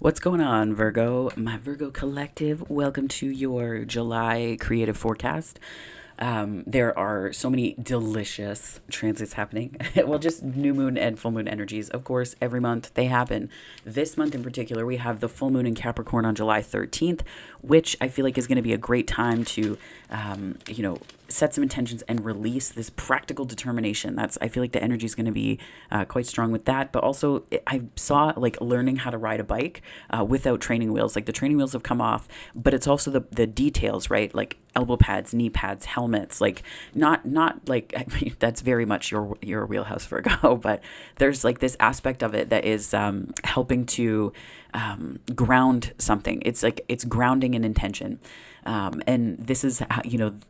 What's going on, Virgo? My Virgo collective, welcome to your July creative forecast. There are so many delicious transits happening. Well, just new moon and full moon energies. Of course, every month they happen. This month in particular, we have the full moon in Capricorn on July 13th, which I feel like is going to be a great time to, set some intentions and release this practical determination. I feel like the energy is going to be quite strong with that. But also, I saw like learning how to ride a bike without training wheels. Like the training wheels have come off, but it's also the details, right? Like elbow pads, knee pads, helmets. Like not like I mean, that's very much your wheelhouse, Virgo. But there's like this aspect of it that is helping to ground something. It's like it's grounding an intention. And this is,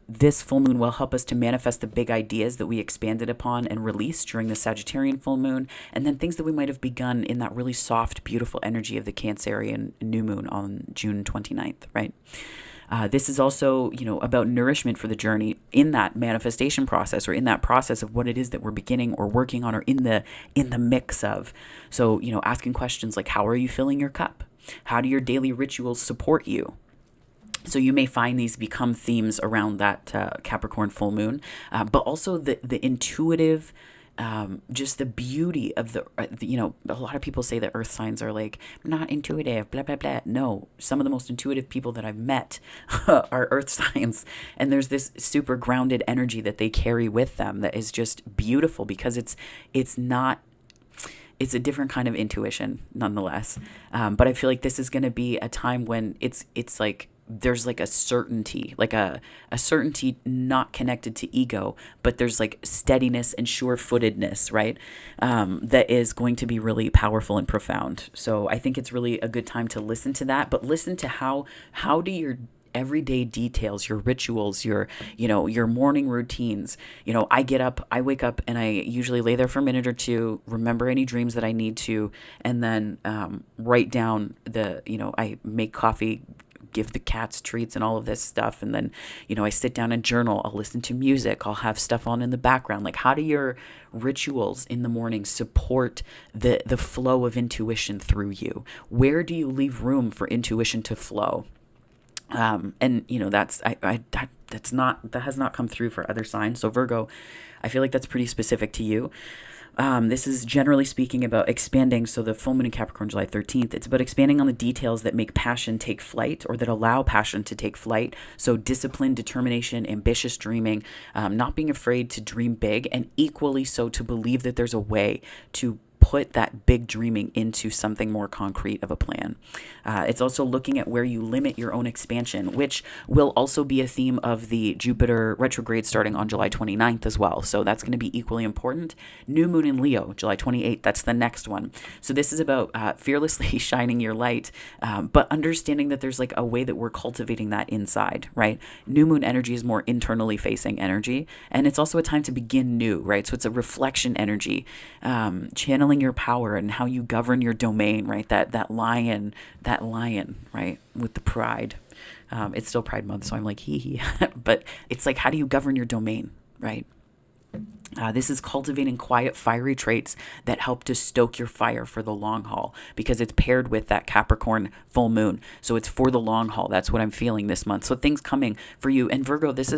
this full moon will help us to manifest the big ideas that we expanded upon and released during the Sagittarian full moon, and then things that we might have begun in that really soft, beautiful energy of the Cancerian new moon on June 29th, right? This is also, about nourishment for the journey in that manifestation process or in that process of what it is that we're beginning or working on or in the mix of. So, asking questions like, how are you filling your cup? How do your daily rituals support you? So you may find these become themes around that Capricorn full moon, but also the intuitive, just the beauty of a lot of people say that earth signs are like not intuitive, blah, blah, blah. No, some of the most intuitive people that I've met are earth signs. And there's this super grounded energy that they carry with them that is just beautiful because it's not, it's a different kind of intuition nonetheless. But I feel like this is going to be a time when it's like, there's like a certainty, like a certainty not connected to ego, but there's like steadiness and sure-footedness, right? That is going to be really powerful and profound. So I think it's really a good time to listen to that, but listen to how do your everyday details, your rituals, your morning routines. I get up, I wake up, and I usually lay there for a minute or two, remember any dreams that I need to, and then write down I make coffee, give the cats treats and all of this stuff. And then, I sit down and journal. I'll listen to music. I'll have stuff on in the background. Like, how do your rituals in the morning support the flow of intuition through you? Where do you leave room for intuition to flow? That has not come through for other signs. So Virgo, I feel like that's pretty specific to you. This is generally speaking about expanding. So the full moon in Capricorn, July 13th, it's about expanding on the details that make passion take flight or that allow passion to take flight. So discipline, determination, ambitious dreaming, not being afraid to dream big, and equally so to believe that there's a way to put that big dreaming into something more concrete of a plan. It's also looking at where you limit your own expansion, which will also be a theme of the Jupiter retrograde starting on July 29th as well. So that's going to be equally important. New moon in Leo, July 28th, that's the next one. So this is about fearlessly shining your light, but understanding that there's like a way that we're cultivating that inside, right? New moon energy is more internally facing energy, and it's also a time to begin new, right? So it's a reflection energy, channeling your power and how you govern your domain, right? That lion, right? With the pride. It's still Pride Month, so I'm like, hee. But it's like, how do you govern your domain, right? This is cultivating quiet, fiery traits that help to stoke your fire for the long haul because it's paired with that Capricorn full moon. So it's for the long haul. That's what I'm feeling this month. So things coming for you. And Virgo, this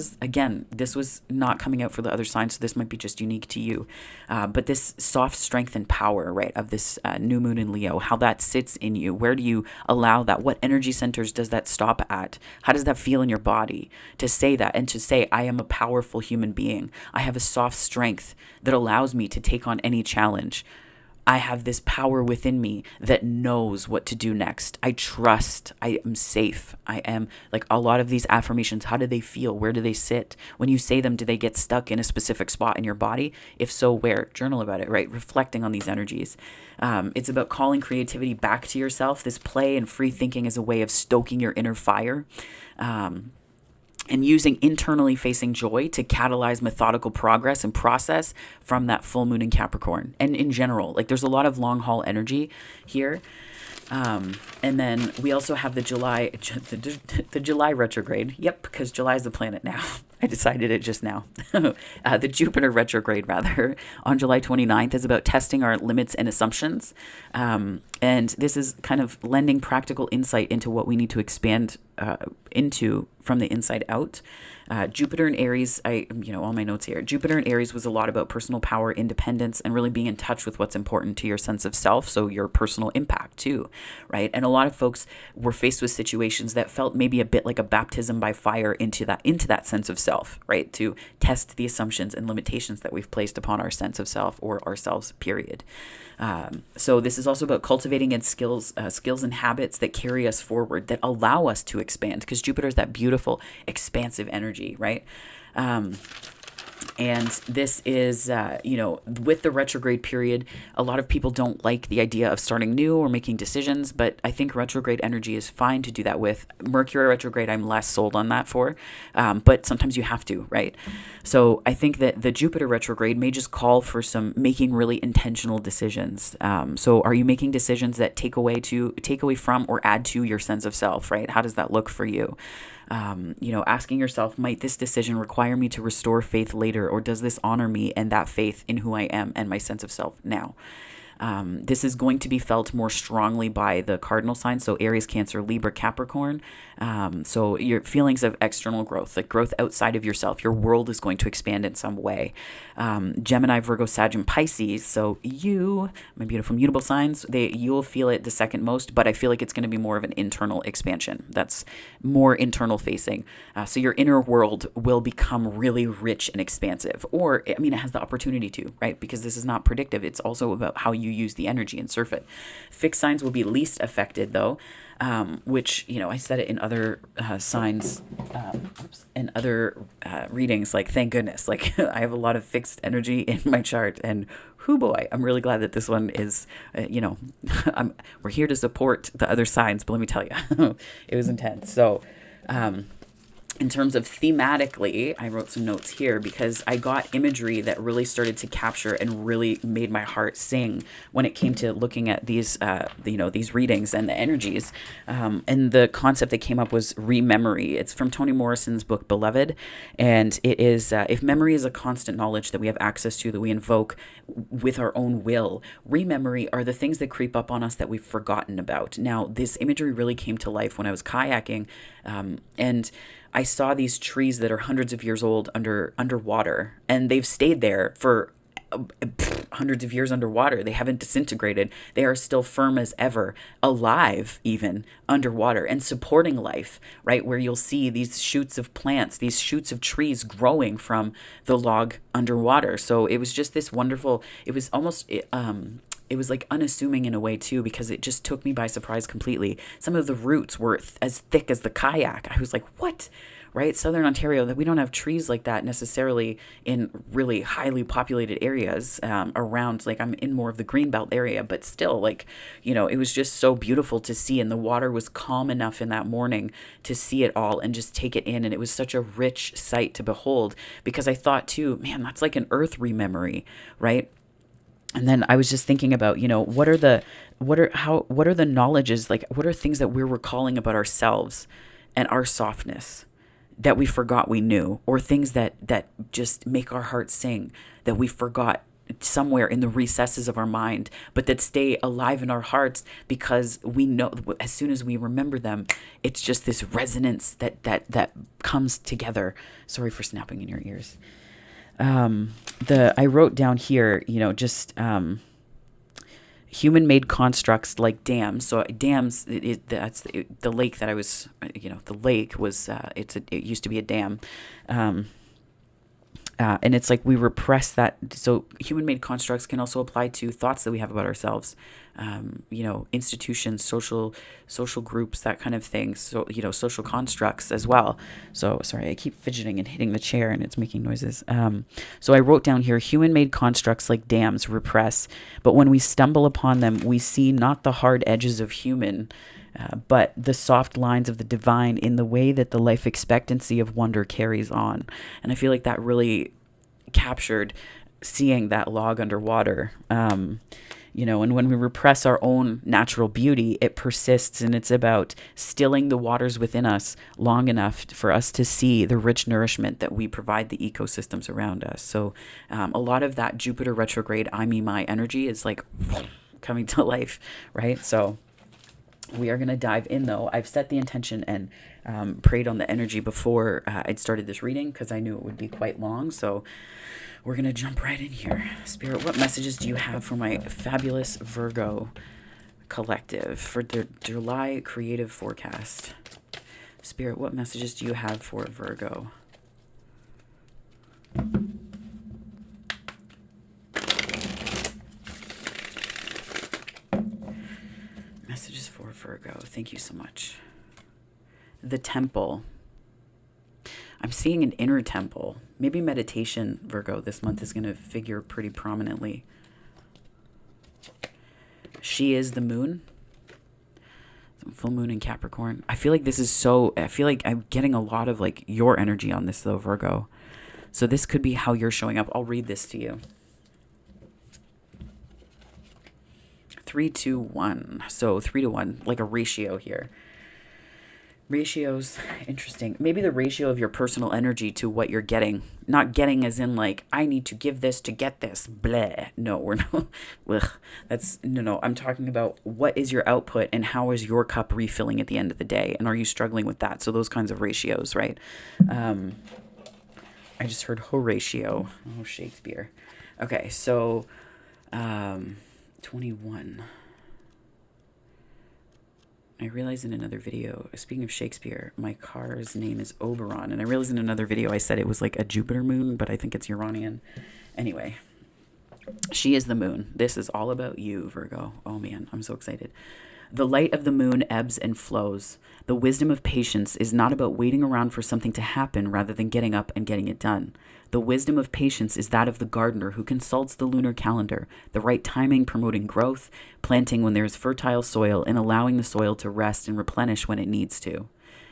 was not coming out for the other signs, so this might be just unique to you. But this soft strength and power, right, of this new moon in Leo, how that sits in you. Where do you allow that? What energy centers does that stop at? How does that feel in your body to say that and to say, I am a powerful human being. I have a soft strength that allows me to take on any challenge. I have this power within me that knows what to do next. I trust. I am safe. I am like a lot of these affirmations. How do they feel? Where do they sit? When you say them, do they get stuck in a specific spot in your body? If so, where? Journal about it, right? Reflecting on these energies. It's about calling creativity back to yourself. This play and free thinking is a way of stoking your inner fire. And using internally facing joy to catalyze methodical progress and process from that full moon in Capricorn. And in general, like there's a lot of long haul energy here. And then we also have the July retrograde. Yep, because July is the planet now. I decided it just now. The Jupiter retrograde, rather, on July 29th is about testing our limits and assumptions. And this is kind of lending practical insight into what we need to expand into from the inside out. Jupiter in Aries, all my notes here. Jupiter in Aries was a lot about personal power, independence, and really being in touch with what's important to your sense of self. So your personal impact too, right? And a lot of folks were faced with situations that felt maybe a bit like a baptism by fire into that sense of self, right? To test the assumptions and limitations that we've placed upon our sense of self or ourselves, period. So this is also about cultivating and skills and habits that carry us forward, that allow us to expand, because Jupiter is that beautiful, expansive energy, right? And this is, with the retrograde period, a lot of people don't like the idea of starting new or making decisions, but I think retrograde energy is fine to do that with. Mercury retrograde, I'm less sold on that for, but sometimes you have to, right? So I think that the Jupiter retrograde may just call for some making really intentional decisions. So are you making decisions that take away from or add to your sense of self, right? How does that look for you? Asking yourself, might this decision require me to restore faith later, or does this honor me and that faith in who I am and my sense of self now? This is going to be felt more strongly by the cardinal signs, so Aries, Cancer, Libra, Capricorn. So your feelings of external growth, like growth outside of yourself, your world is going to expand in some way. Gemini, Virgo, Sag, and Pisces. So you, my beautiful mutable signs, you'll feel it the second most, but I feel like it's going to be more of an internal expansion. That's more internal facing. So your inner world will become really rich and expansive, or it has the opportunity to, right? Because this is not predictive. It's also about how you use the energy and surf it. Fixed signs will be least affected though, which, I said it in other signs, in other readings, like, thank goodness, like I have a lot of fixed energy in my chart, and whoo boy, I'm really glad that this one is, we're here to support the other signs, but let me tell you, it was intense. So, in terms of thematically, I wrote some notes here because I got imagery that really started to capture and really made my heart sing when it came to looking at these, these readings and the energies. And the concept that came up was Rememory. It's from Toni Morrison's book, Beloved. And it is, if memory is a constant knowledge that we have access to, that we invoke with our own will, rememory are the things that creep up on us that we've forgotten about. Now, this imagery really came to life when I was kayaking, and I saw these trees that are hundreds of years old underwater, and they've stayed there for hundreds of years underwater. They haven't disintegrated. They are still firm as ever, alive even underwater and supporting life, right? Where you'll see these shoots of plants, these shoots of trees growing from the log underwater. So it was just this wonderful, it was almost, it was like unassuming in a way too, because it just took me by surprise completely. Some of the roots were as thick as the kayak. I was like, what? Right? Southern Ontario, that we don't have trees like that necessarily in really highly populated areas around, like I'm in more of the Greenbelt area, but still, like, it was just so beautiful to see. And the water was calm enough in that morning to see it all and just take it in. And it was such a rich sight to behold, because I thought too, man, that's like an earth rememory, right? And then I was just thinking about, what are the knowledges, like what are things that we're recalling about ourselves and our softness that we forgot we knew, or things that just make our hearts sing that we forgot somewhere in the recesses of our mind, but that stay alive in our hearts because we know as soon as we remember them, it's just this resonance that comes together. Sorry for snapping in your ears. I wrote down here, human-made constructs like dams. So dams, that's the lake that I was, the lake was, it used to be a dam. And it's like we repress that. So human-made constructs can also apply to thoughts that we have about ourselves, institutions, social groups, that kind of thing. So, social constructs as well. So sorry, I keep fidgeting and hitting the chair and it's making noises. So I wrote down here, human-made constructs like dams repress, but when we stumble upon them, we see not the hard edges of human, but the soft lines of the divine in the way that the life expectancy of wonder carries on. And I feel like that really captured seeing that log underwater. And when we repress our own natural beauty, it persists, and it's about stilling the waters within us long enough for us to see the rich nourishment that we provide the ecosystems around us. So a lot of that Jupiter retrograde, I me, my energy is like coming to life, right? So we are going to dive in, though. I've set the intention and prayed on the energy before I'd started this reading because I knew it would be quite long. So we're going to jump right in here. Spirit, what messages do you have for my fabulous Virgo collective for their July creative forecast? Spirit, what messages do you have for Virgo? Messages for Virgo. Thank you so much. The temple. I'm seeing an inner temple. Maybe meditation, Virgo, this month is going to figure pretty prominently. She is the moon. Full moon in Capricorn. I feel like I feel like I'm getting a lot of like your energy on this though, Virgo. So this could be how you're showing up. I'll read this to you. 3, 2, 1. So 3 to 1, like a ratio here. Ratios, interesting. Maybe the ratio of your personal energy to what you're getting. Not getting as in like, I need to give this to get this. Bleh. No, we're not. Ugh. No. I'm talking about what is your output and how is your cup refilling at the end of the day? And are you struggling with that? So those kinds of ratios, right? I just heard Horatio. Oh, Shakespeare. Okay, so 21. I realized in another video, speaking of Shakespeare, my car's name is Oberon. And I realized in another video I said it was like a Jupiter moon, but I think it's Uranian. Anyway, she is the moon. This is all about you, Virgo. Oh man, I'm so excited. The light of the moon ebbs and flows. The wisdom of patience is not about waiting around for something to happen rather than getting up and getting it done. The wisdom of patience is that of the gardener who consults the lunar calendar, the right timing promoting growth, planting when there is fertile soil, and allowing the soil to rest and replenish when it needs to.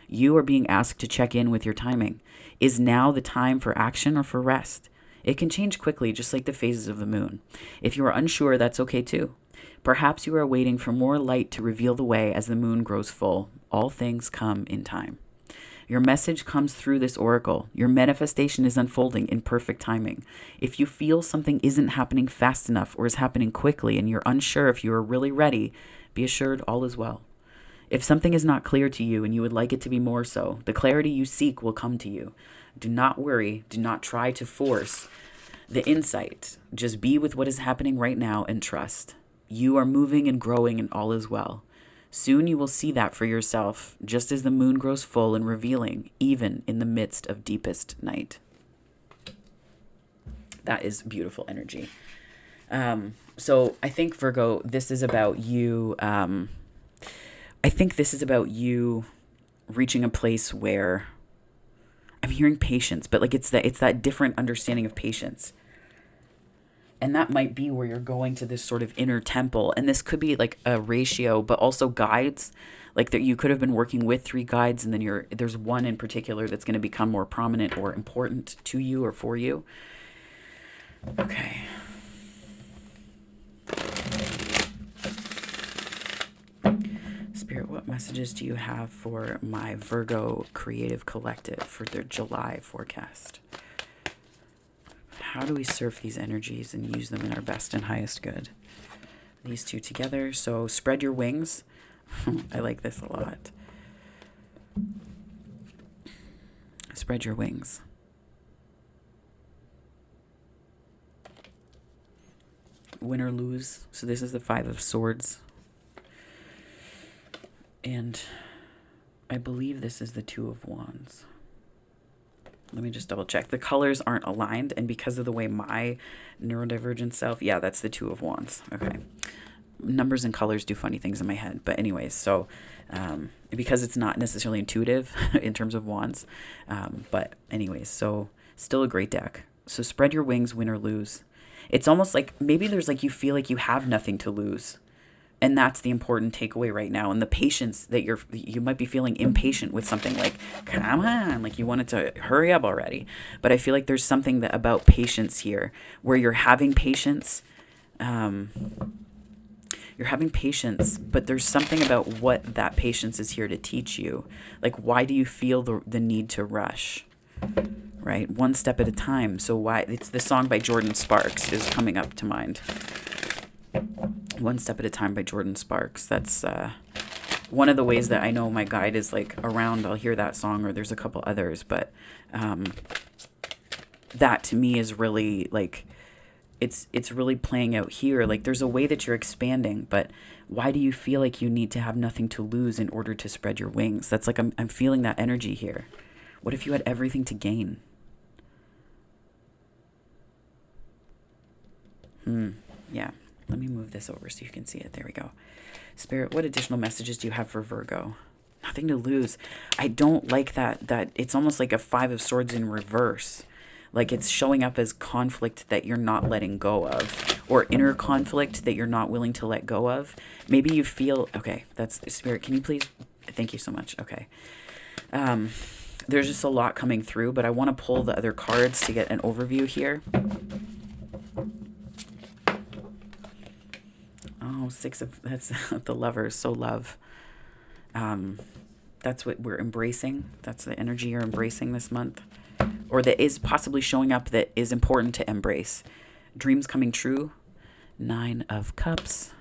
You are being asked to check in with your timing. Is now the time for action or for rest? It can change quickly, just like the phases of the moon. If you are unsure, that's okay too. Perhaps you are waiting for more light to reveal the way as the moon grows full. All things come in time. Your message comes through this oracle. Your manifestation is unfolding in perfect timing. If you feel something isn't happening fast enough or is happening quickly and you're unsure if you are really ready, be assured all is well. If something is not clear to you and you would like it to be more so, the clarity you seek will come to you. Do not worry. Do not try to force the insight. Just be with what is happening right now and trust. You are moving and growing and all is well. Soon you will see that for yourself, just as the moon grows full and revealing, even in the midst of deepest night. That is beautiful energy. So I think, Virgo, this is about you. I think this is about you reaching a place where I'm hearing patience, but like it's that different understanding of patience. And that might be where you're going to this sort of inner temple. And this could be like a ratio, but also guides. Like that you could have been working with 3 guides, and then there's one in particular that's going to become more prominent or important to you or for you. Okay. Spirit, what messages do you have for my Virgo Creative Collective for their July forecast? How do we surf these energies and use them in our best and highest good? These two together. So spread your wings. I like this a lot. Spread your wings. Win or lose. So this is the 5 of Swords. And I believe this is the 2 of Wands. Let me just double check. The colors aren't aligned, and because of the way my neurodivergent self, yeah, that's the 2 of Wands. Okay. Numbers and colors do funny things in my head. But anyways, so because it's not necessarily intuitive in terms of Wands. But anyways, so still a great deck. So spread your wings, win or lose. It's almost like maybe there's like you feel like you have nothing to lose. And that's the important takeaway right now. And the patience that you might be feeling impatient with something like, come on, like you wanted to hurry up already. But I feel like there's something about patience here where you're having patience. You're having patience, but there's something about what that patience is here to teach you. Like, why do you feel the need to rush? Right? One step at a time. So why? It's the song by Jordan Sparks is coming up to mind. One Step at a Time by Jordan Sparks. That's one of the ways that I know my guide is like around. I'll hear that song, or there's a couple others, but that to me is really like, it's really playing out here. Like, there's a way that you're expanding, but why do you feel like you need to have nothing to lose in order to spread your wings? That's like, I'm feeling that energy here. What if you had everything to gain? Yeah. Let me move this over so you can see it. There we go. Spirit, what additional messages do you have for Virgo? Nothing to lose. I don't like that it's almost like a 5 of Swords in reverse. Like, it's showing up as conflict that you're not letting go of, or inner conflict that you're not willing to let go of. Maybe you feel, okay, that's Spirit. Can you please? Thank you so much. Okay. There's just a lot coming through, but I want to pull the other cards to get an overview here. Oh, 6 of, that's the Lovers. So love. That's what we're embracing. That's the energy you're embracing this month, or that is possibly showing up that is important to embrace. Dreams coming true. 9 of Cups.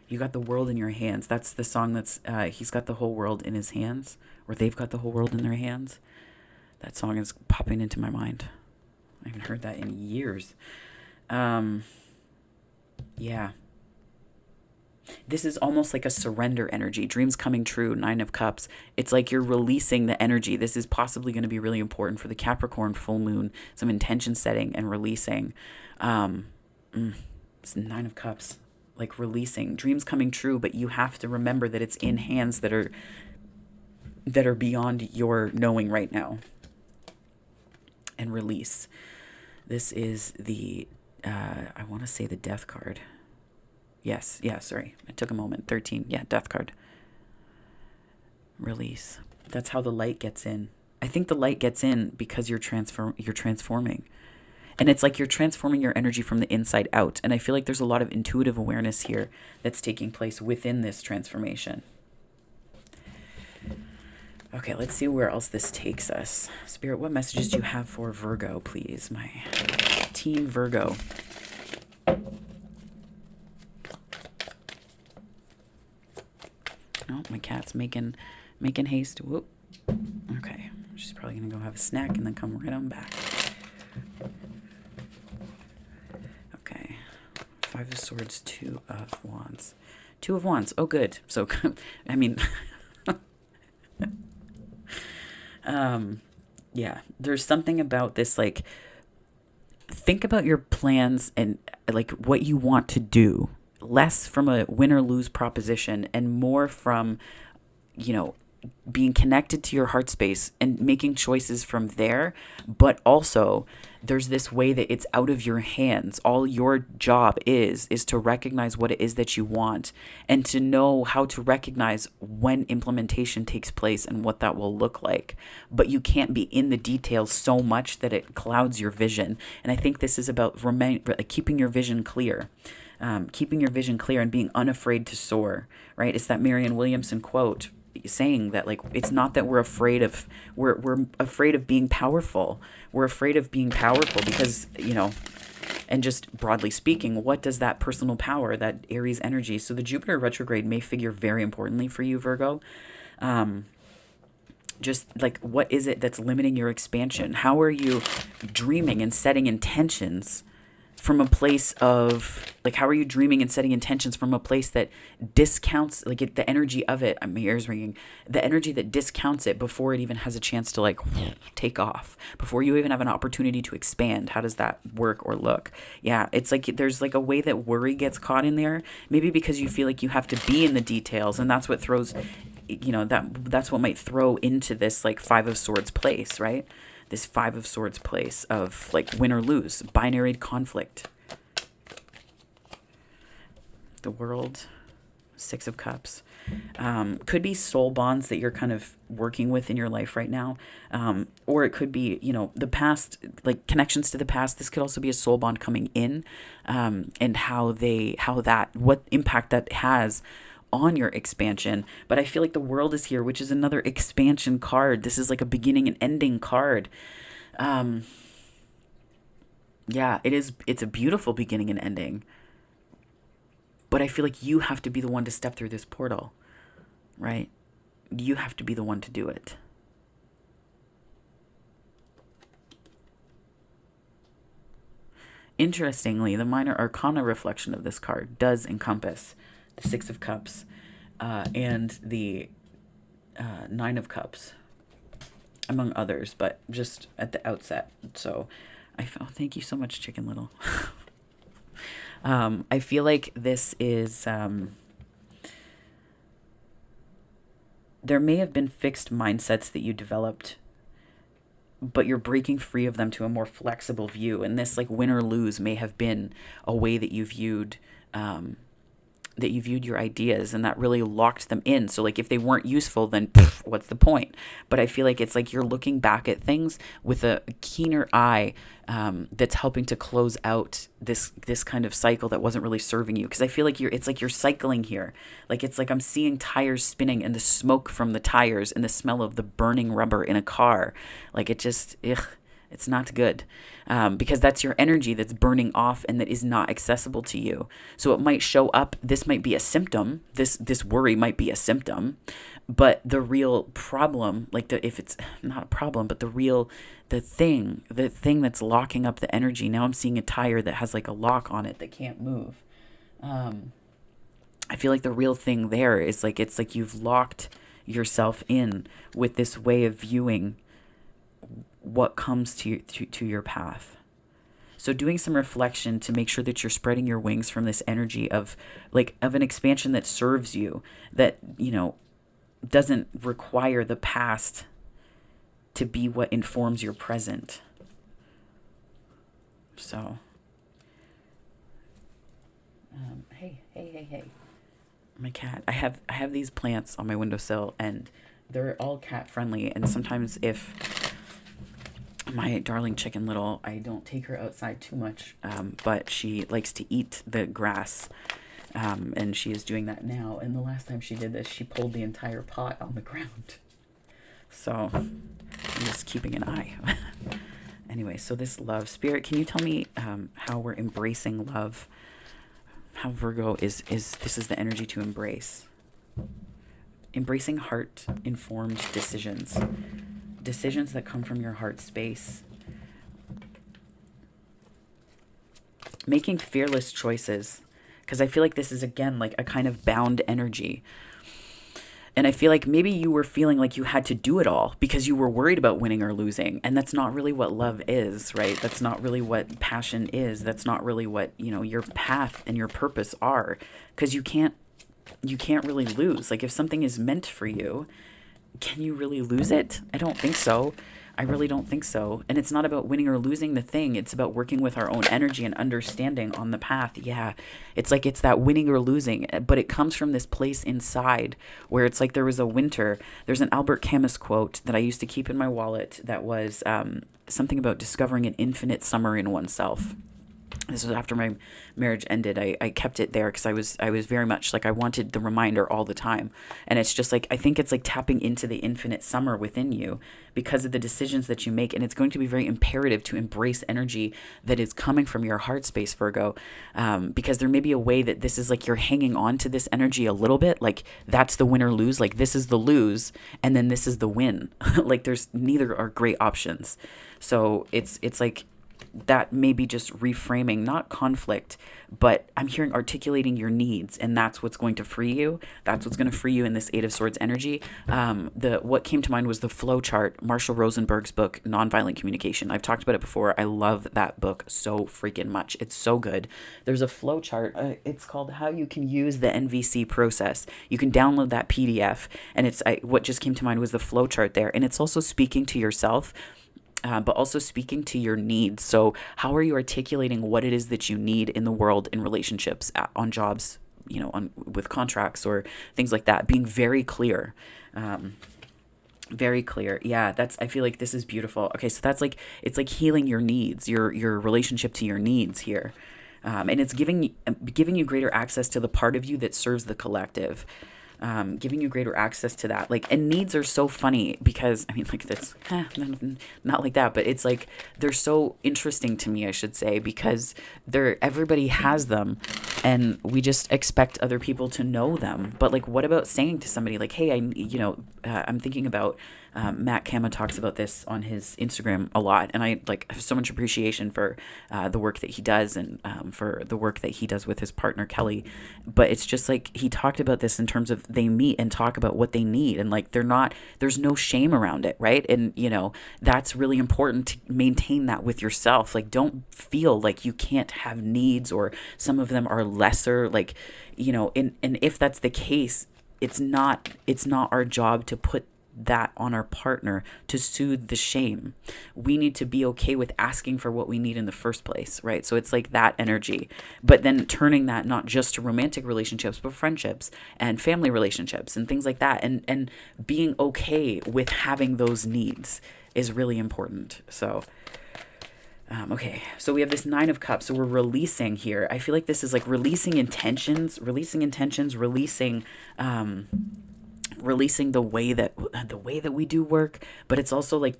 You got the world in your hands. That's the song that's, he's got the whole world in his hands, or they've got the whole world in their hands. That song is popping into my mind. I haven't heard that in years. Yeah. This is almost like a surrender energy. Dreams coming true, 9 of Cups. It's like you're releasing the energy. This is possibly going to be really important for the Capricorn full moon. Some intention setting and releasing. It's 9 of Cups. Like releasing. Dreams coming true, but you have to remember that it's in hands that are beyond your knowing right now. And release. This is the, I want to say the Death card. Yes, sorry. It took a moment. 13. Yeah, Death card. Release. That's how the light gets in. I think the light gets in because you're transforming. And it's like you're transforming your energy from the inside out. And I feel like there's a lot of intuitive awareness here that's taking place within this transformation. Okay, let's see where else this takes us. Spirit, what messages do you have for Virgo, please? My team Virgo. Oh, my cat's making haste. Whoop. Okay. She's probably going to go have a snack and then come right on back. Okay. 5 of Swords, 2 of Wands. 2 of Wands. Oh, good. So, I mean, yeah, there's something about this, like, think about your plans and, like, what you want to do. Less from a win or lose proposition and more from, being connected to your heart space and making choices from there. But also there's this way that it's out of your hands. All your job is to recognize what it is that you want and to know how to recognize when implementation takes place and what that will look like. But you can't be in the details so much that it clouds your vision. And I think this is about keeping your vision clear. Keeping your vision clear and being unafraid to soar, right? It's that Marianne Williamson quote saying that, like, it's not that we're afraid of, we're afraid of being powerful. We're afraid of being powerful because, and just broadly speaking, what does that personal power, that Aries energy? So the Jupiter retrograde may figure very importantly for you, Virgo. Just like, what is it that's limiting your expansion? How are you dreaming and setting intentions from a place of, like, how are you dreaming and setting intentions from a place that discounts, like, the energy of it? My ears ringing. The energy that discounts it before it even has a chance to, like, take off, before you even have an opportunity to expand. How does that work or look? Yeah, it's like there's like a way that worry gets caught in there, maybe because you feel like you have to be in the details, and that's what throws, that's what might throw into this, like, 5 of Swords place, right? This 5 of Swords place of, like, win or lose, binary conflict. The World, 6 of Cups. Could be soul bonds that you're kind of working with in your life right now. Or it could be, the past, like connections to the past. This could also be a soul bond coming in, and what impact that has on your expansion. But I feel like the world is here, which is another expansion card. This is like a beginning and ending card. Um, yeah, it is. It's a beautiful beginning and ending. But I feel like you have to be the one to step through this portal, right? You have to be the one to do it. Interestingly, the minor arcana reflection of this card does encompass the Six of Cups, and the Nine of Cups, among others, but just at the outset. So thank you so much, Chicken Little. I feel like this is, there may have been fixed mindsets that you developed, but you're breaking free of them to a more flexible view. And this, like, win or lose may have been a way that um, you viewed your ideas, and that really locked them in. So like if they weren't useful, then what's the point? But I feel like it's like you're looking back at things with a keener eye, that's helping to close out this kind of cycle that wasn't really serving you. Because I feel like it's like you're cycling here. Like it's like I'm seeing tires spinning and the smoke from the tires and the smell of the burning rubber in a car. Like it just, ugh. It's not good, because that's your energy that's burning off and that is not accessible to you. So it might show up. This might be a symptom. This worry might be a symptom, but the real problem, like if it's not a problem, but the thing that's locking up the energy. Now I'm seeing a tire that has like a lock on it that can't move. I feel like the real thing there is like it's like you've locked yourself in with this way of viewing what comes to your path. So doing some reflection to make sure that you're spreading your wings from this energy of an expansion that serves you, that, doesn't require the past to be what informs your present. So, hey. My cat. I have these plants on my windowsill, and they're all cat friendly. And sometimes if my darling Chicken Little, I don't take her outside too much, but she likes to eat the grass, and she is doing that now. And the last time she did this, she pulled the entire pot on the ground. So I'm just keeping an eye. Anyway, so this love spirit, can you tell me how we're embracing love? How Virgo is this is the energy to embrace. Embracing heart-informed decisions. Decisions that come from your heart space. Making fearless choices. Because I feel like this is, again, like a kind of bound energy. And I feel like maybe you were feeling like you had to do it all because you were worried about winning or losing. And that's not really what love is, right? That's not really what passion is. That's not really what, your path and your purpose are. Because you can't really lose. Like if something is meant for you, can you really lose it? I don't think so. I really don't think so. And it's not about winning or losing the thing. It's about working with our own energy and understanding on the path. Yeah, it's like it's that winning or losing, but it comes from this place inside where it's like there was a winter. There's an Albert Camus quote that I used to keep in my wallet that was something about discovering an infinite summer in oneself. This was after my marriage ended. I kept it there because I was very much like I wanted the reminder all the time. And it's just like I think it's like tapping into the infinite summer within you because of the decisions that you make. And it's going to be very imperative to embrace energy that is coming from your heart space, Virgo, because there may be a way that this is like you're hanging on to this energy a little bit. Like that's the win or lose. Like this is the lose and then this is the win. Like there's neither are great options. So it's like that may be just reframing, not conflict, but I'm hearing articulating your needs, and that's what's going to free you. That's what's going to free you in this Eight of Swords energy. What came to mind was the flow chart, Marshall Rosenberg's book, Nonviolent Communication. I've talked about it before. I love that book so freaking much. It's so good. There's a flow chart. It's called How You Can Use the NVC Process. You can download that PDF, and what just came to mind was the flow chart there, and it's also speaking to yourself. But also speaking to your needs. So how are you articulating what it is that you need in the world, in relationships, on jobs, with contracts or things like that, being very clear. Very clear. Yeah, I feel like this is beautiful. Okay, so that's like, it's like healing your needs, your relationship to your needs here. And it's giving you greater access to the part of you that serves the collective. Giving you greater access to that. Like, and needs are so funny because, I mean, like, that's not like that, but it's like, they're so interesting to me, I should say, because everybody has them and we just expect other people to know them. But like, what about saying to somebody like, hey, I'm thinking about, Matt Kama talks about this on his Instagram a lot, and I like have so much appreciation for the work that he does, and for the work that he does with his partner Kelly. But it's just like, he talked about this in terms of they meet and talk about what they need, and like, there's no shame around it, right? And that's really important to maintain that with yourself. Like, don't feel like you can't have needs, or some of them are lesser, like, and if that's the case, it's not our job to put that on our partner to soothe the shame. We need to be okay with asking for what we need in the first place, right? So it's like that energy, but then turning that not just to romantic relationships, but friendships and family relationships and things like that, and being okay with having those needs is really important. So okay, so we have this 9 of Cups, so we're releasing here. I feel like this is like releasing intentions, releasing the way that we do work, but it's also like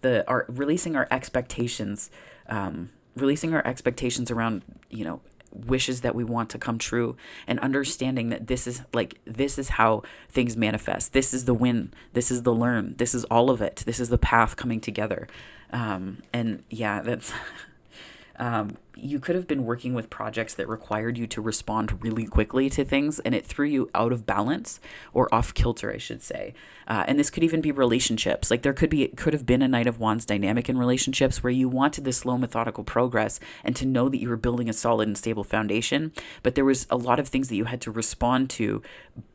releasing our expectations, around wishes that we want to come true, and understanding that this is how things manifest. This is the win. This is the learn. This is all of it. This is the path coming together. And yeah, that's. You could have been working with projects that required you to respond really quickly to things, and it threw you out of balance or off kilter, I should say. And this could even be relationships. Like, could have been a Knight of Wands dynamic in relationships where you wanted this slow, methodical progress and to know that you were building a solid and stable foundation, but there was a lot of things that you had to respond to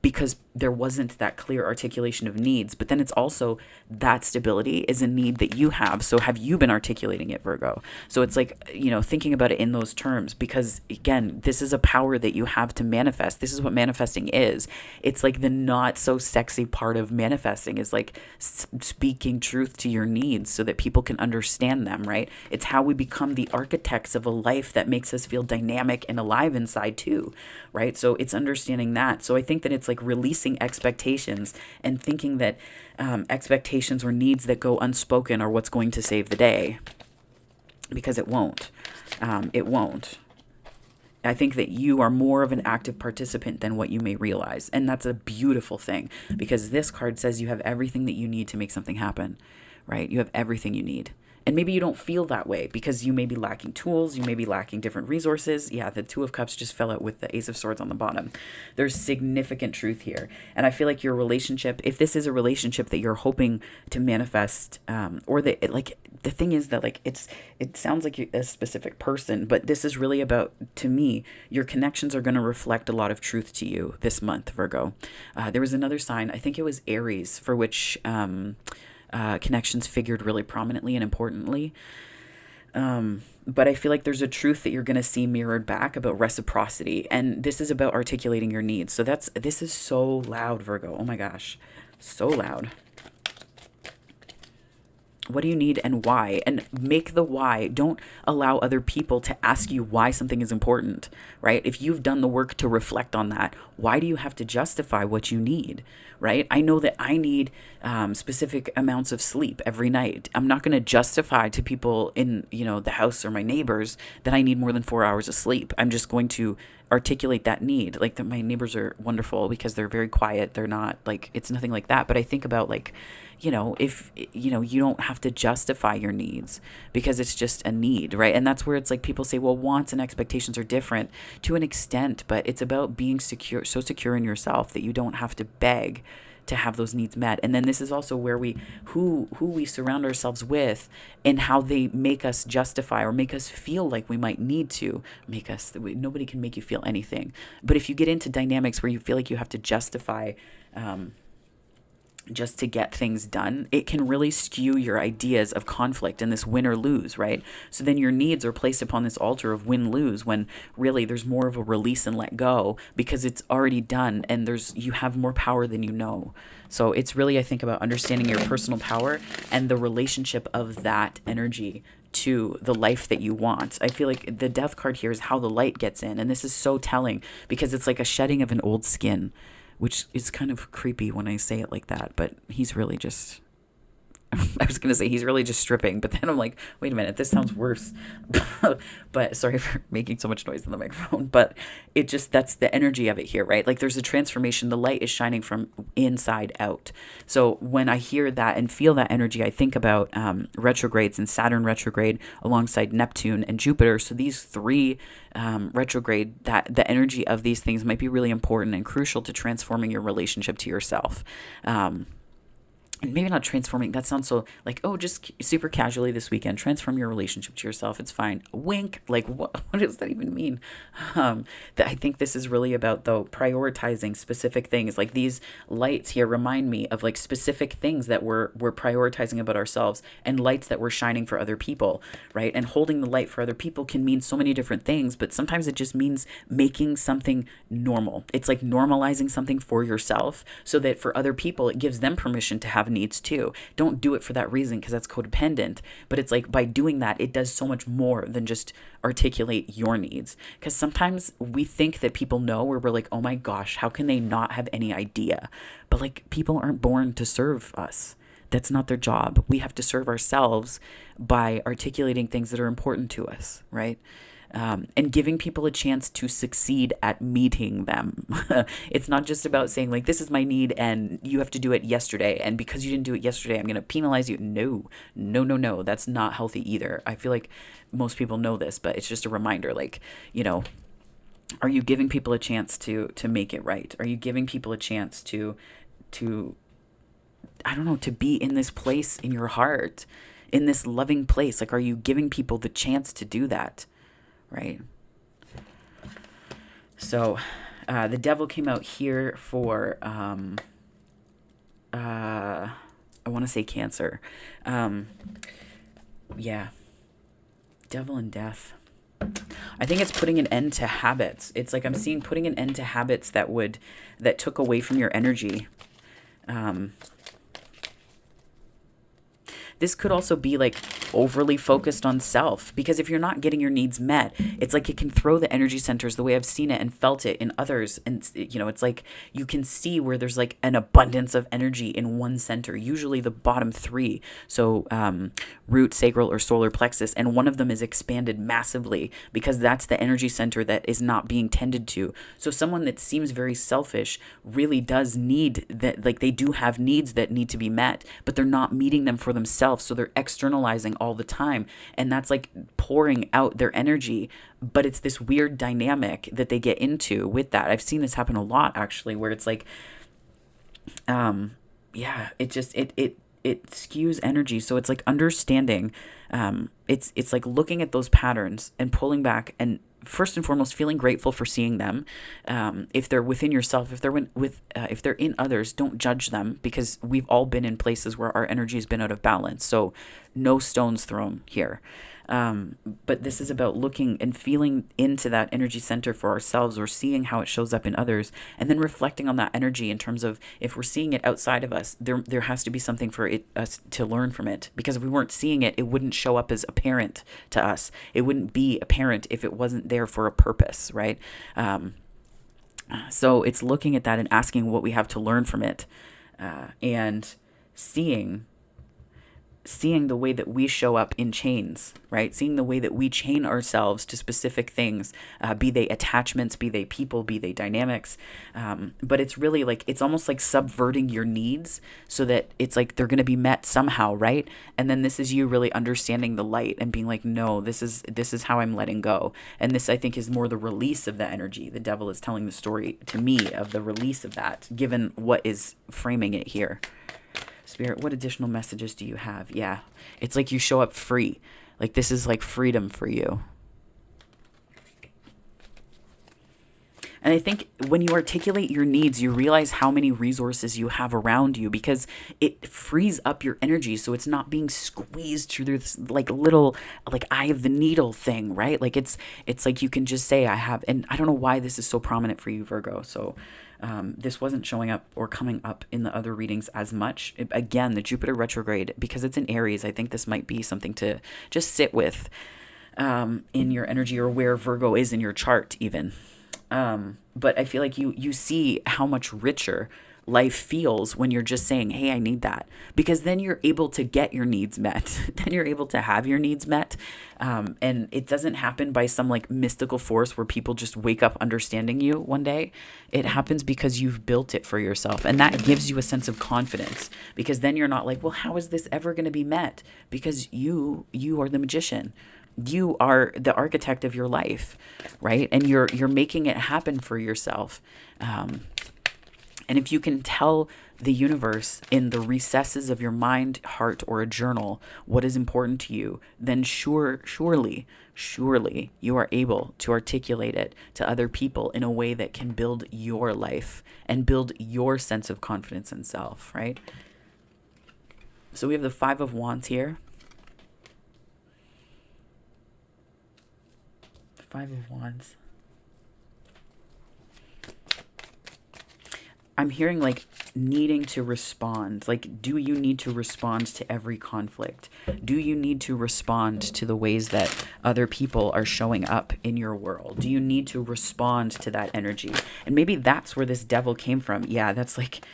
because there wasn't that clear articulation of needs. But then it's also that stability is a need that you have. So have you been articulating it, Virgo? So it's like, thinking about it in those terms, because again, this is a power that you have to manifest. This is what manifesting is. It's like the not so sexy part of manifesting is like speaking truth to your needs so that people can understand them, right? It's how we become the architects of a life that makes us feel dynamic and alive inside too, right? So it's understanding that. So I think that it's like releasing expectations and thinking that expectations or needs that go unspoken are what's going to save the day, because it won't. It won't. I think that you are more of an active participant than what you may realize. And that's a beautiful thing, because this card says you have everything that you need to make something happen, right? You have everything you need. And maybe you don't feel that way because you may be lacking tools. You may be lacking different resources. Yeah, the 2 of Cups just fell out with the Ace of Swords on the bottom. There's significant truth here. And I feel like your relationship, if this is a relationship that you're hoping to manifest, or that, like, the thing is that, like, it sounds like a specific person, but this is really about, to me, your connections are going to reflect a lot of truth to you this month, Virgo. There was another sign, I think it was Aries, for which connections figured really prominently and importantly. But I feel like there's a truth that you're going to see mirrored back about reciprocity. And this is about articulating your needs. So this is so loud, Virgo. Oh my gosh. So loud. What do you need and why? And make the why. Don't allow other people to ask you why something is important, right? If you've done the work to reflect on that, why do you have to justify what you need, right? I know that I need specific amounts of sleep every night. I'm not going to justify to people in, the house or my neighbors that I need more than 4 hours of sleep. I'm just going to articulate that need. Like, that my neighbors are wonderful because they're very quiet. They're not like, it's nothing like that. But I think about, like, if, you don't have to justify your needs because it's just a need, right? And that's where it's like people say, well, wants and expectations are different to an extent, but it's about being so secure in yourself that you don't have to beg to have those needs met. And then this is also where who we surround ourselves with and how they make us justify or make us feel like we might need to nobody can make you feel anything. But if you get into dynamics where you feel like you have to justify, just to get things done, it can really skew your ideas of conflict and this win or lose, right? So then your needs are placed upon this altar of win lose, when really there's more of a release and let go, because it's already done, and you have more power than you know. So it's really, I think, about understanding your personal power and the relationship of that energy to the life that you want. I feel like the death card here is how the light gets in, and this is so telling because it's like a shedding of an old skin, which is kind of creepy when I say it like that, but he's really just, I was going to say he's really just stripping, but then I'm like, wait a minute, this sounds worse. But sorry for making so much noise in the microphone, but that's the energy of it here, right? Like there's a transformation. The light is shining from inside out. So when I hear that and feel that energy, I think about retrogrades, and Saturn retrograde alongside Neptune and Jupiter. So these three retrograde, that the energy of these things might be really important and crucial to transforming your relationship to yourself. And maybe not transforming, that sounds so like, oh, just super casually this weekend, transform your relationship to yourself. It's fine. Wink. Like, what does that even mean? That I think this is really about, though, prioritizing specific things. Like these lights here remind me of like specific things that we're prioritizing about ourselves, and lights that we're shining for other people, right? And holding the light for other people can mean so many different things, but sometimes it just means making something normal. It's like normalizing something for yourself so that for other people, it gives them permission to have needs too. Don't do it for that reason, because that's codependent. But it's like by doing that, it does so much more than just articulate your needs. Because sometimes we think that people know, where we're like, oh my gosh, how can they not have any idea? But like, people aren't born to serve us. That's not their job. We have to serve ourselves by articulating things that are important to us, right? And giving people a chance to succeed at meeting them. It's not just about saying like, this is my need and you have to do it yesterday, and because you didn't do it yesterday, I'm going to penalize you. No. That's not healthy either. I feel like most people know this, but it's just a reminder, like, are you giving people a chance to make it right? Are you giving people a chance to I don't know, to be in this place in your heart, in this loving place? Like, are you giving people the chance to do that? Right? So the devil came out here for, I want to say Cancer. Yeah. Devil and death. I think it's putting an end to habits. It's like I'm seeing putting an end to habits that took away from your energy. This could also be like overly focused on self, because if you're not getting your needs met, it's like it can throw the energy centers, the way I've seen it and felt it in others. And, it's like you can see where there's like an abundance of energy in one center, usually the bottom three. So root, sacral, or solar plexus. And one of them is expanded massively because that's the energy center that is not being tended to. So someone that seems very selfish really does need that, like they do have needs that need to be met, but they're not meeting them for themselves. So they're externalizing all the time, and that's like pouring out their energy. But it's this weird dynamic that they get into with that. I've seen this happen a lot, actually, where it's like, it just it skews energy. So it's like understanding, it's like looking at those patterns and pulling back, and first and foremost feeling grateful for seeing them. If they're within yourself, if they're in others, don't judge them, because we've all been in places where our energy has been out of balance. So no stones thrown here. But this is about looking and feeling into that energy center for ourselves, or seeing how it shows up in others, and then reflecting on that energy in terms of, if we're seeing it outside of us, there has to be something for us to learn from it. Because if we weren't seeing it, it wouldn't show up as apparent to us. It wouldn't be apparent if it wasn't there for a purpose, right? So it's looking at that and asking what we have to learn from it, and seeing the way that we show up in chains, right? Seeing the way that we chain ourselves to specific things, be they attachments, be they people, be they dynamics. But it's really like, it's almost like subverting your needs so that it's like they're going to be met somehow, right? And then this is you really understanding the light and being like, no, this is how I'm letting go. And this, I think, is more the release of the energy. The devil is telling the story to me of the release of that, given what is framing it here. Spirit, what additional messages do you have? Yeah, it's like you show up free. Like this is like freedom for you. And I think when you articulate your needs, you realize how many resources you have around you, because it frees up your energy. So it's not being squeezed through this like little like eye of the needle thing, right? Like it's like you can just say I have, and I don't know why this is so prominent for you, Virgo. So this wasn't showing up or coming up in the other readings as much. Again, the Jupiter retrograde, because it's in Aries, I think this might be something to just sit with in your energy, or where Virgo is in your chart even. But I feel like you see how much richer life feels when you're just saying, hey, I need that, because then you're able to get your needs met. Then you're able to have your needs met. And it doesn't happen by some like mystical force where people just wake up understanding you one day. It happens because you've built it for yourself. And that gives you a sense of confidence, because then you're not like, well, how is this ever going to be met? Because you are the magician. You are the architect of your life, right? And you're making it happen for yourself. And if you can tell the universe in the recesses of your mind, heart, or a journal what is important to you, then surely you are able to articulate it to other people in a way that can build your life and build your sense of confidence in self, right? So we have the Five of Wands here. Five of Wands. I'm hearing like needing to respond. Like, do you need to respond to every conflict? Do you need to respond to the ways that other people are showing up in your world? Do you need to respond to that energy? And maybe that's where this devil came from. Yeah, that's like,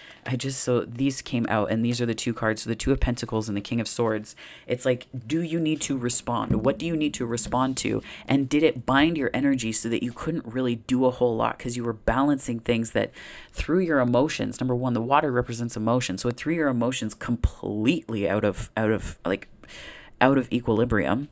so these came out, and these are the two cards. So the Two of Pentacles and the King of Swords. It's like, do you need to respond? What do you need to respond to? And did it bind your energy so that you couldn't really do a whole lot because you were balancing things that through your emotions? Number one, the water represents emotion. So it threw your emotions completely out of equilibrium,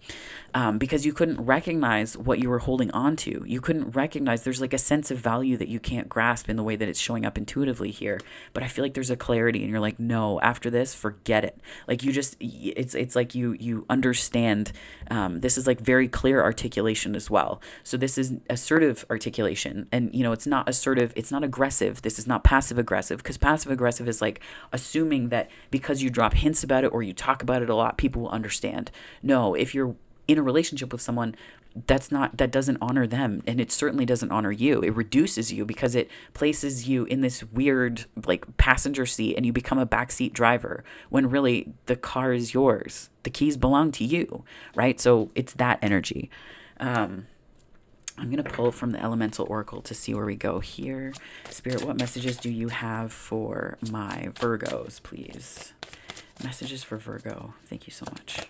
because you couldn't recognize what you were holding on to. You couldn't recognize there's like a sense of value that you can't grasp in the way that it's showing up intuitively here. But I feel like there's a clarity, and you're like, no, after this, forget it. Like it's like you understand. This is like very clear articulation as well. So this is assertive articulation, and it's not assertive. It's not aggressive. This is not passive aggressive, because passive aggressive is like assuming that because you drop hints about it or you talk about it a lot, people will understand. No, if you're in a relationship with someone, that doesn't honor them, and it certainly doesn't honor you. It reduces you, because it places you in this weird like passenger seat, and you become a backseat driver when really the car is yours. The keys belong to you, right? So it's that energy. I'm going to pull from the Elemental Oracle to see where we go here. Spirit, what messages do you have for my Virgos, please? Messages for Virgo. Thank you so much.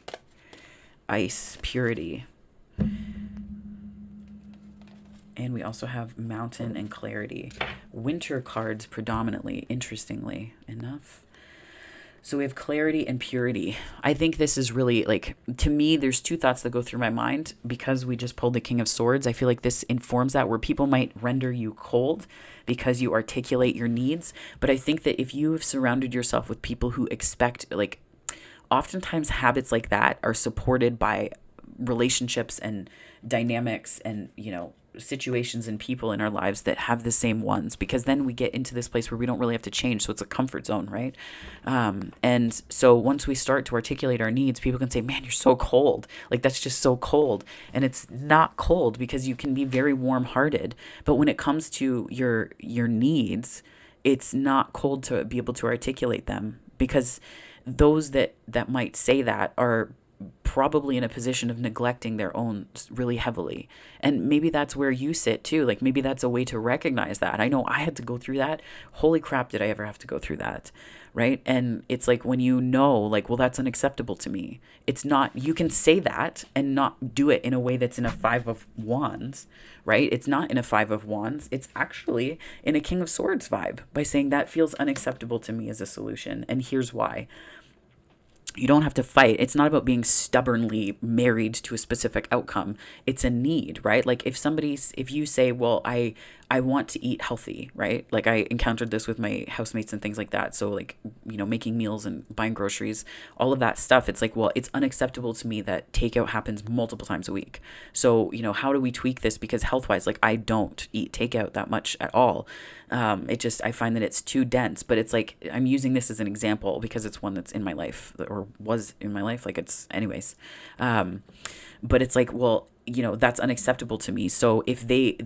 Ice, purity. And we also have mountain and clarity. Winter cards predominantly, interestingly enough. So we have clarity and purity. I think this is really like, to me, there's two thoughts that go through my mind because we just pulled the King of Swords. I feel like this informs that, where people might render you cold because you articulate your needs. But I think that if you have surrounded yourself with people who expect, like, oftentimes habits like that are supported by relationships and dynamics and, situations and people in our lives that have the same ones, because then we get into this place where we don't really have to change. So it's a comfort zone, right? And so once we start to articulate our needs, people can say, man, you're so cold. Like, that's just so cold. And it's not cold, because you can be very warm-hearted. But when it comes to your needs, it's not cold to be able to articulate them, because those that might say that are probably in a position of neglecting their own really heavily. And maybe that's where you sit too. Like, maybe that's a way to recognize that. I know I had to go through that. Holy crap, did I ever have to go through that, right? And it's like, when like, well, that's unacceptable to me. It's not. You can say that and not do it in a way that's in a Five of Wands, right? It's not in a Five of Wands. It's actually in a King of Swords vibe, by saying that feels unacceptable to me as a solution. And here's why. You don't have to fight. It's not about being stubbornly married to a specific outcome. It's a need, right? Like, if you say, well, I I want to eat healthy, right? Like I encountered this with my housemates and things like that. So like, making meals and buying groceries, all of that stuff. It's like, well, it's unacceptable to me that takeout happens multiple times a week. So, how do we tweak this? Because health wise, like I don't eat takeout that much at all. I find that it's too dense, but it's like, I'm using this as an example because it's one that's in my life or was in my life. Like it's anyways. But it's like, well, that's unacceptable to me. So if they,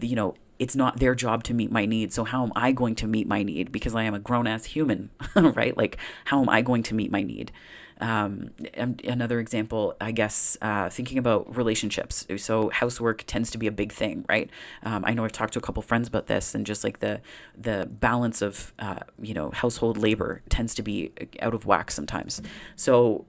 it's not their job to meet my need. So how am I going to meet my need? Because I am a grown ass human, right? Like, how am I going to meet my need? Another example, I guess, thinking about relationships. So housework tends to be a big thing, right? I know I've talked to a couple friends about this, and just like the balance of household labor tends to be out of whack sometimes. So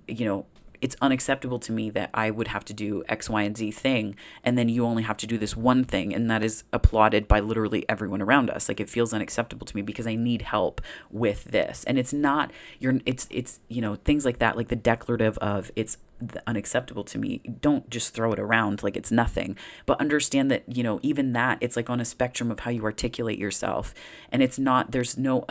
it's unacceptable to me that I would have to do X, Y, and Z thing, and then you only have to do this one thing, and that is applauded by literally everyone around us. Like, it feels unacceptable to me because I need help with this, and it's not it's things like that, like the declarative of it's unacceptable to me. Don't just throw it around like it's nothing, but understand that even that, it's like on a spectrum of how you articulate yourself, and it's not. There's no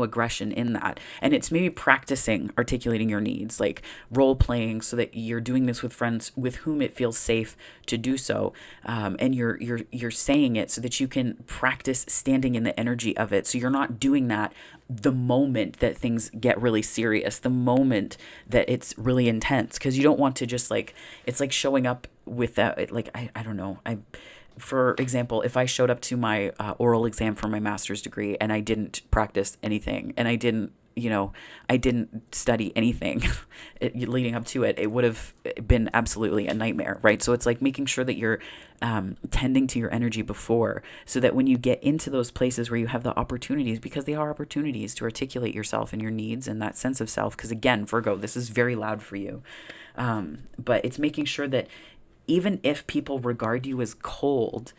aggression in that. And it's maybe practicing articulating your needs, like role playing, so that you're doing this with friends with whom it feels safe to do so. And you're saying it so that you can practice standing in the energy of it. So you're not doing that the moment that things get really serious, the moment that it's really intense, because you don't want to just like, it's like showing up with that. Like, I don't know. For example, if I showed up to my oral exam for my master's degree and I didn't practice anything, and I didn't study anything leading up to it, it would have been absolutely a nightmare, right? So it's like making sure that you're tending to your energy before, so that when you get into those places where you have the opportunities, because they are opportunities to articulate yourself and your needs and that sense of self, because again, Virgo, this is very loud for you. But it's making sure that even if people regard you as cold,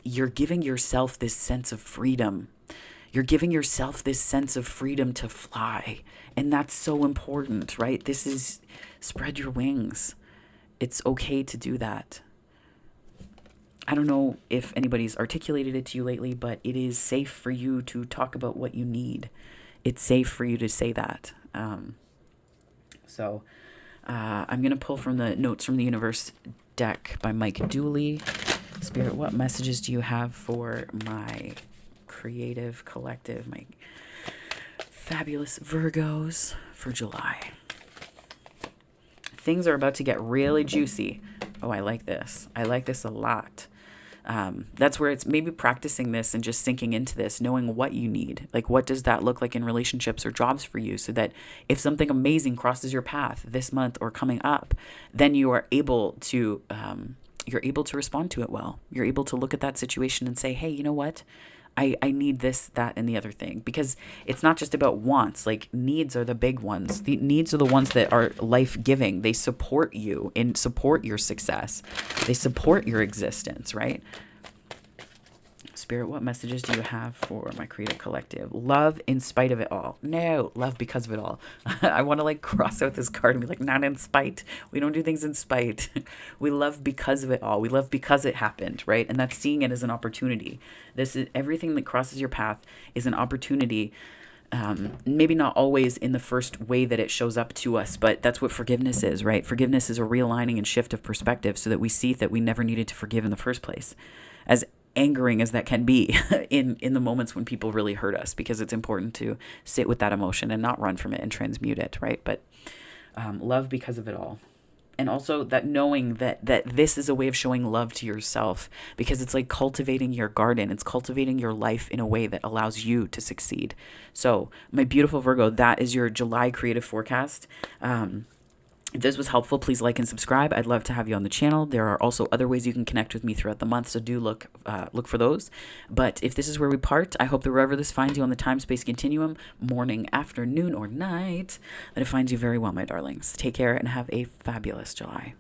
you're giving yourself this sense of freedom. You're giving yourself this sense of freedom to fly. And that's so important, right? This is spread your wings. It's okay to do that. I don't know if anybody's articulated it to you lately, but it is safe for you to talk about what you need. It's safe for you to say that. I'm going to pull from the Notes from the Universe deck by Mike Dooley. Spirit, what messages do you have for my creative collective, my fabulous Virgos for July? Things are about to get really juicy. Oh, I like this. I like this a lot. That's where it's maybe practicing this and just sinking into this, knowing what you need. Like, what does that look like in relationships or jobs for you, so that if something amazing crosses your path this month or coming up, then you are able to, respond to it well. You're able to look at that situation and say, hey, you know what? I need this, that, and the other thing, because it's not just about wants. Like, needs are the big ones. The needs are the ones that are life-giving. They support you and support your success. They support your existence, right? Spirit, what messages do you have for my creative collective? Love in spite of it all. No, love because of it all. I want to like cross out this card and be like, not in spite. We don't do things in spite. We love because of it all. We love because it happened, right? And that's seeing it as an opportunity. This is everything that crosses your path is an opportunity. Maybe not always in the first way that it shows up to us, but that's what forgiveness is, right? Forgiveness is a realigning and shift of perspective, so that we see that we never needed to forgive in the first place. As angering as that can be in the moments when people really hurt us, because it's important to sit with that emotion and not run from it and transmute it, right? But love because of it all. And also that knowing that this is a way of showing love to yourself, because it's like cultivating your garden. It's cultivating your life in a way that allows you to succeed. So my beautiful Virgo, that is your July creative forecast. If this was helpful, please like and subscribe. I'd love to have you on the channel. There are also other ways you can connect with me throughout the month, so do look for those. But if this is where we part, I hope that wherever this finds you on the time-space continuum, morning, afternoon, or night, that it finds you very well, my darlings. Take care and have a fabulous July.